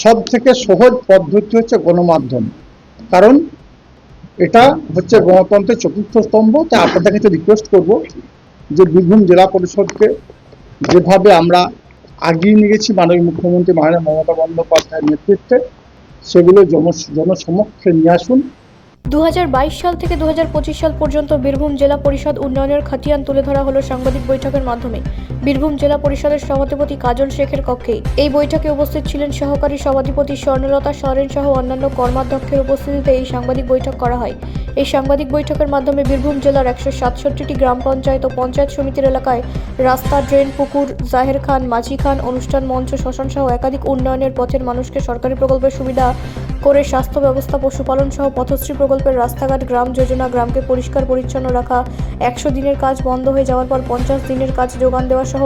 সব থেকে সহজ পদ্ধতি হচ্ছে গণমাধ্যম। কারণ এটা হচ্ছে গণতন্ত্রের চতুর্থ স্তম্ভ। তাই আপনাদের কাছে রিকোয়েস্ট করব যে বীরভূম জেলা পরিষদকে যেভাবে আমরা আগিয়ে নিয়ে গেছি মাননীয় মুখ্যমন্ত্রী মাননীয় মমতা বন্দ্যোপাধ্যায়ের নেতৃত্বে, সেগুলো জনসমক্ষে নিয়ে আসুন। 2022 সাল থেকে 2025 সাল পর্যন্ত বীরভূম জেলা পরিষদ উন্নয়নের খতিয়ান তুলে ধরা হলো সাংবাদিক বৈঠকের মাধ্যমে বীরভূম জেলা পরিষদের সভাধিপতি কাজল শেখের কক্ষে। এই বৈঠকে উপস্থিত ছিলেন সহকারী সভাধিপতি স্বর্ণলতা সরেন সহ অন্যান্য কর্মাধ্যক্ষের উপস্থিতিতে এই সাংবাদিক বৈঠক করা হয়। এই সাংবাদিক বৈঠকের মাধ্যমে বীরভূম জেলার 167টি গ্রাম পঞ্চায়েত ও পঞ্চায়েত সমিতির এলাকায় রাস্তা, ড্রেন, পুকুর, জাহের খান, মাঝি খান, অনুষ্ঠান মঞ্চ, শ্মশান সহ একাধিক উন্নয়নের পথের মানুষকে সরকারি প্রকল্পের সুবিধা করে স্বাস্থ্য ব্যবস্থা, পশুপালন সহ পথশ্রী প্রকল্পের রাস্তাঘাট, গ্রাম যোজনা, গ্রামকে পরিষ্কার পরিচ্ছন্ন রাখা, 100 দিনের কাজ বন্ধ হয়ে যাওয়ার পর 50 দিনের কাজ যোগান দেওয়া সহ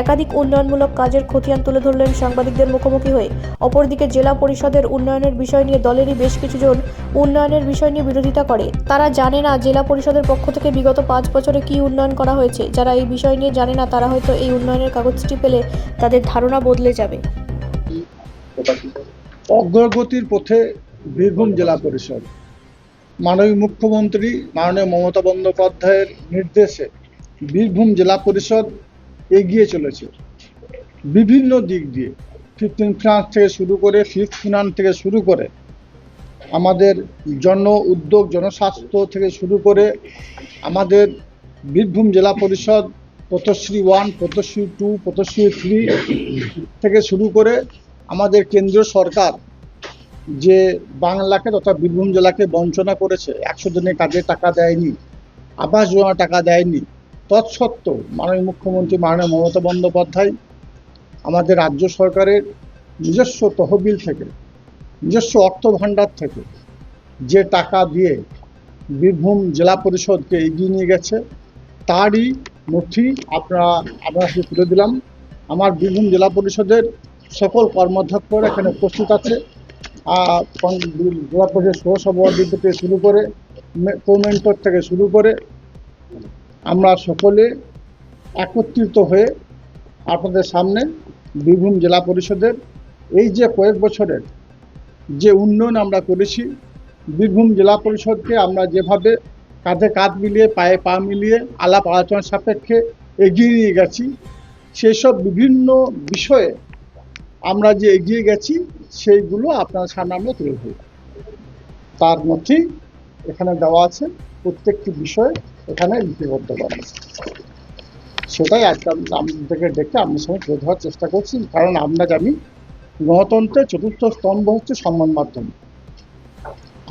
একাধিক উন্নয়নমূলক কাজের খতিয়ান তুলে ধরলেন সাংবাদিকদের মুখোমুখি হয়ে। অপরদিকে জেলা পরিষদের উন্নয়নের বিষয় নিয়ে দলেরই বেশ কিছু জন উন্নয়নের বিষয় নিয়ে বিরোধিতা করে। তারা জানে না জেলা পরিষদের পক্ষ থেকে বিগত 5 বছরে কী উন্নয়ন করা হয়েছে। যারা এই বিষয় নিয়ে জানে না তারা হয়তো এই উন্নয়নের কাগজটি পেলে তাদের ধারণা বদলে যাবে। অগ্রগতির পথে বীরভূম জেলা পরিষদ মাননীয় মুখ্যমন্ত্রী মাননীয় মমতা বন্দ্যোপাধ্যায়ের নির্দেশে বীরভূম জেলা পরিষদ এগিয়ে চলেছে বিভিন্ন দিক দিয়ে। 15 ফিনান্স থেকে শুরু করে, 5th ফিনান্স থেকে শুরু করে, আমাদের জন উদ্যোগ, জনস্বাস্থ্য থেকে শুরু করে, আমাদের বীরভূম জেলা পরিষদ পথশ্রী 1, পথশ্রী 2, পথশ্রী 3 থেকে শুরু করে আমাদের কেন্দ্রীয় সরকার যে বাংলাকে তথা বীরভূম জেলাকে বঞ্চনা করেছে, 100 দিনের কাজে টাকা দেয়নি, আবাস যোজনা টাকা দেয়নি, তৎসত্ত্বেও মাননীয় মুখ্যমন্ত্রী মাননীয় মমতা বন্দ্যোপাধ্যায় আমাদের রাজ্য সরকারের নিজস্ব তহবিল থেকে, নিজস্ব অর্থ ভাণ্ডার থেকে যে টাকা দিয়ে বীরভূম জেলা পরিষদকে এগিয়ে নিয়ে গেছে, তারই নথি আপনারা তুলে দিলাম। আমার বীরভূম জেলা পরিষদের সকল কর্মাধ্যক্ষরা এখানে উপস্থিত আছে। জেলা পরিষদের সহসভাপতি থেকে শুরু করে, কোমেন্টর থেকে শুরু করে, আমরা সকলে একত্রিত হয়ে আপনাদের সামনে বীরভূম জেলা পরিষদের এই যে কয়েক বছরের যে উন্নয়ন আমরা করেছি, বীরভূম জেলা পরিষদকে আমরা যেভাবে কাঁধে কাঁধ মিলিয়ে, পায়ে পা মিলিয়ে, আলাপ আলোচনার সাপেক্ষে এগিয়ে নিয়ে গেছি, সেসব বিভিন্ন বিষয়ে আমরা যে এগিয়ে গেছি সেইগুলো আপনার সামনে আমরা তুলে ধরি। তার মধ্যে এখানে দেওয়া আছে, প্রত্যেকটি বিষয় এখানে লিপিবদ্ধ করা আছে। সেটাই আজকে আপনাদেরকে ডেকে আপনার সঙ্গে তুলে ধরার চেষ্টা করছি। কারণ আমরা জানি গণতন্ত্রের চতুর্থ স্তম্ভ হচ্ছে সংবাদ মাধ্যম।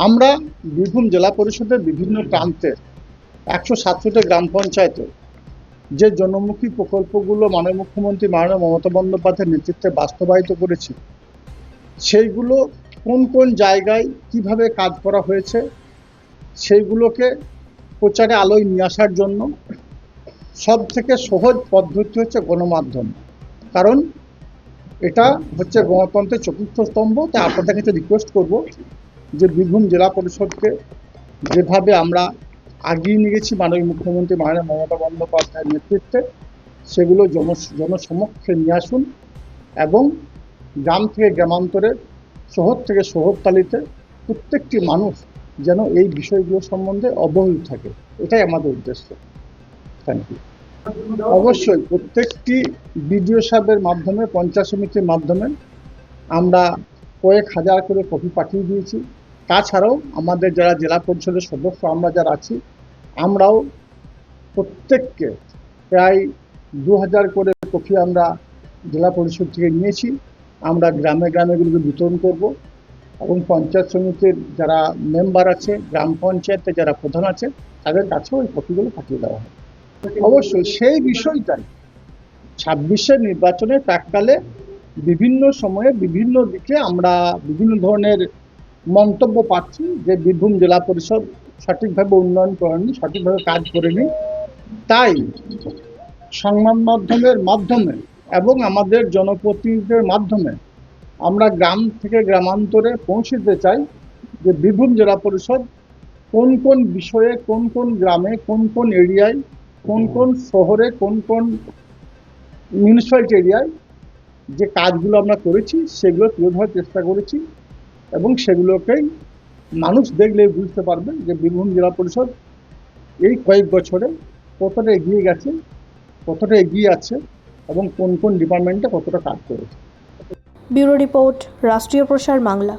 আমরা বীরভূম জেলা পরিষদের বিভিন্ন প্রান্তে 167 গ্রাম পঞ্চায়েতে যে জনমুখী প্রকল্পগুলো মাননীয় মুখ্যমন্ত্রী মাননীয় মমতা বন্দ্যোপাধ্যায়ের নেতৃত্বে বাস্তবায়িত করেছি, সেইগুলো কোন কোন জায়গায় কিভাবে কাজ করা হয়েছে সেইগুলোকে প্রচারে আলোয় নিয়ে আসার জন্য সব থেকে সহজ পদ্ধতি হচ্ছে গণমাধ্যম। কারণ এটা হচ্ছে গণতন্ত্রের চতুর্থ স্তম্ভ। তাই আপনাদের কাছে রিকোয়েস্ট করব যে বীরভূম জেলা পরিষদকে যেভাবে আমরা আগিয়ে নিয়ে গেছি মাননীয় মুখ্যমন্ত্রী মাননীয় মমতা বন্দ্যোপাধ্যায়ের নেতৃত্বে, সেগুলো জনসমক্ষে নিয়ে আসুন এবং গ্রাম থেকে গ্রামান্তরে, শহর থেকে শহরতলিতে প্রত্যেকটি মানুষ যেন এই বিষয়গুলো সম্বন্ধে অবহিত থাকে, এটাই আমাদের উদ্দেশ্য। Thank you. অবশ্যই প্রত্যেকটি বিডিও সাহেবের মাধ্যমে, পঞ্চায়েত সমিতির মাধ্যমে আমরা কয়েক হাজার করে কপি পাঠিয়ে দিয়েছি। তাছাড়াও আমাদের যারা জেলা পরিষদের সদস্য আমরা যারা আছি, আমরাও প্রত্যেককে প্রায় 2000 করে কপি আমরা জেলা পরিষদ থেকে নিয়েছি। আমরা গ্রামে গ্রামে এগুলোকে বিতরণ করব এবং পঞ্চায়েত সমিতির যারা মেম্বার আছে, গ্রাম পঞ্চায়েতে যারা প্রধান আছে, তাদের কাছেও ওই কপিগুলো পাঠিয়ে দেওয়া হয়। অবশ্যই সেই বিষয়টাই 26-এর নির্বাচনের প্রাককালে বিভিন্ন সময়ে বিভিন্ন দিকে আমরা বিভিন্ন ধরনের মন্তব্য পাচ্ছি যে বীরভূম জেলা পরিষদ সঠিকভাবে উন্নয়ন করেনি, সঠিকভাবে কাজ করেনি। তাই সংবাদ মাধ্যমের মাধ্যমে এবং আমাদের জনপ্রতিনিধিদের মাধ্যমে আমরা গ্রাম থেকে গ্রামান্তরে পৌঁছে দিতে চাই যে বীরভূম জেলা পরিষদ কোন কোন বিষয়ে, কোন কোন গ্রামে, কোন কোন এরিয়ায়, কোন কোন শহরে, কোন কোন মিউনিসিপ্যালিটি এরিয়ায় যে কাজগুলো আমরা করেছি সেগুলো তুলে ধরার চেষ্টা করেছি এবং সেগুলোকেই মানুষ দেখলে বুঝতে পারবে যে বীরভূম জেলা পরিষদ এই কয়েক বছরে কতটা এগিয়ে গেছে, কতটা এগিয়ে আছে এবং কোন কোন ডিপার্টমেন্টে কতটা কাজ করেছে। ব্যুরো রিপোর্ট, রাষ্ট্রীয় প্রসার বাংলা।